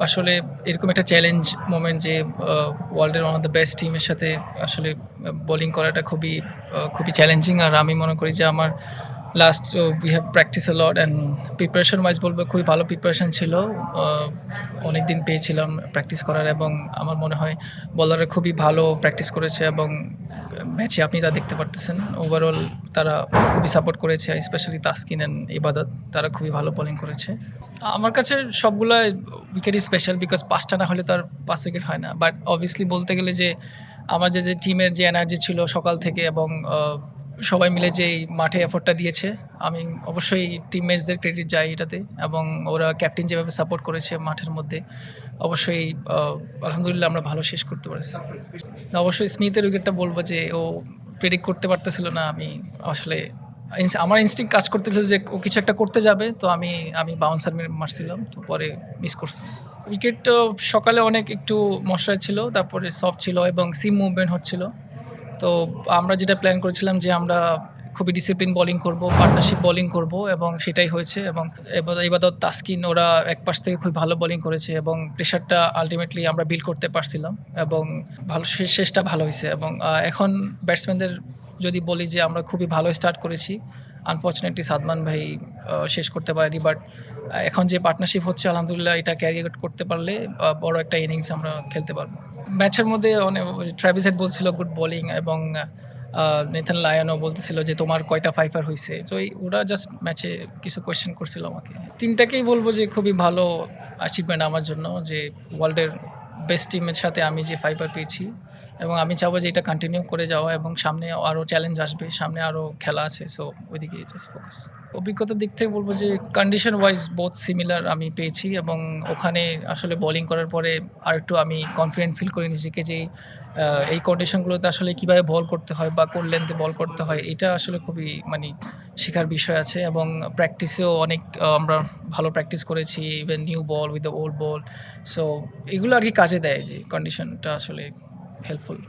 আসলে এরকম একটা চ্যালেঞ্জ মোমেন্ট যে ওয়ার্ল্ডের ওয়ান অফ দ্য বেস্ট টিমের সাথে আসলে বোলিং করাটা খুবই চ্যালেঞ্জিং। আর আমি মনে করি যে আমার last we have practice a lot and preparation wise বলবো খুবই ভালো প্রিপারেশন ছিল। অনেকদিন পেয়েছিলাম প্র্যাকটিস করার এবং আমার মনে হয় বলাররা খুবই ভালো প্র্যাকটিস করেছে এবং ম্যাচে আপনি তা দেখতে পারতেছেন। ওভারঅল তারা খুবই সাপোর্ট করেছে, স্পেশালি তাসকিন অ্যান্ড ইবাদত। তারা খুবই ভালো বোলিং করেছে। আমার কাছে সবগুলা উইকেটই স্পেশাল বিকজ ৫ টা না হলে তো আর ৫ উইকেট হয় না। বাট অবভিয়াসলি বলতে গেলে যে আমার যে টিমের যে এনার্জি ছিল সকাল থেকে এবং সবাই মিলে যেই মাঠে এফোর্টটা দিয়েছে, আমি অবশ্যই টিমমেটসদের ক্রেডিট যাই এটাতে এবং ওরা ক্যাপ্টেন যেভাবে সাপোর্ট করেছে মাঠের মধ্যে, অবশ্যই আলহামদুলিল্লাহ আমরা ভালো শেষ করতে পেরেছি। অবশ্যই স্মিথের উইকেটটা বলব যে ও প্রেডিক্ট করতে পারতেছিল না। আমি আসলে আমার ইনস্টিংক্ট কাজ করতেছিল যে ও কিছু একটা করতে যাবে, তো আমি বাউন্সার মারছিলাম, তো পরে মিস করছি। উইকেট সকালে অনেক একটু মশায় ছিল, তারপরে সফট ছিল এবং সিম মুভমেন্ট হচ্ছিল। তো আমরা যেটা প্ল্যান করেছিলাম যে আমরা খুবই ডিসিপ্লিন বোলিং করব, পার্টনারশিপ বোলিং করব এবং সেটাই হয়েছে। এবং ইবাদত, তাসকিন ওরা এক পাশ থেকে খুব ভালো বোলিং করেছে এবং প্রেশারটা আলটিমেটলি আমরা বিল্ড করতে পারছিলাম এবং ভালো শেষটা ভালো হয়েছে। এবং এখন ব্যাটসম্যানদের যদি বলি যে আমরা খুবই ভালো স্টার্ট করেছি, আনফর্চুনেটলি সাদমান ভাই শেষ করতে পারেনি। বাট এখন যে পার্টনারশিপ হচ্ছে আলহামদুলিল্লাহ এটা ক্যারি করতে পারলে বড় একটা ইনিংস আমরা খেলতে পারবো। ম্যাচের মধ্যে অনেক ট্রাভিস হেড বলছিল গুড বোলিং এবং নেথান লায়নও বলতেছিল যে তোমার কয়টা ফাইফার হয়েছে। তো ওরা জাস্ট ম্যাচে কিছু কোয়েশ্চেন করছিল আমাকে। তিনটাকেই বলবো যে খুবই ভালো অ্যাচিভমেন্ট আমার জন্য, যে ওয়ার্ল্ডের বেস্ট টিমের সাথে আমি যে ফাইফার পেয়েছি এবং আমি চাবো যে এটা কন্টিনিউ করে যাওয়া এবং সামনে আরও চ্যালেঞ্জ আসবে, সামনে আরও খেলা আছে, সো ওইদিকে জাস্ট ফোকাস। অভিজ্ঞতার দিক থেকে বলবো যে কন্ডিশন ওয়াইজ বোথ সিমিলার আমি পেয়েছি এবং ওখানে আসলে বোলিং করার পরে আরেকটু আমি কনফিডেন্ট ফিল করি নিজেকে যে এই কন্ডিশনগুলোতে আসলে কীভাবে বল করতে হয় বা কোন লেন্থে বল করতে হয়, এটা আসলে খুবই শেখার বিষয় আছে। এবং প্র্যাকটিসেও অনেক আমরা ভালো প্র্যাকটিস করেছি, even new ball with the old ball. So এগুলো আর কি কাজে দেয় যে কন্ডিশনটা আসলে হেল্পফুল।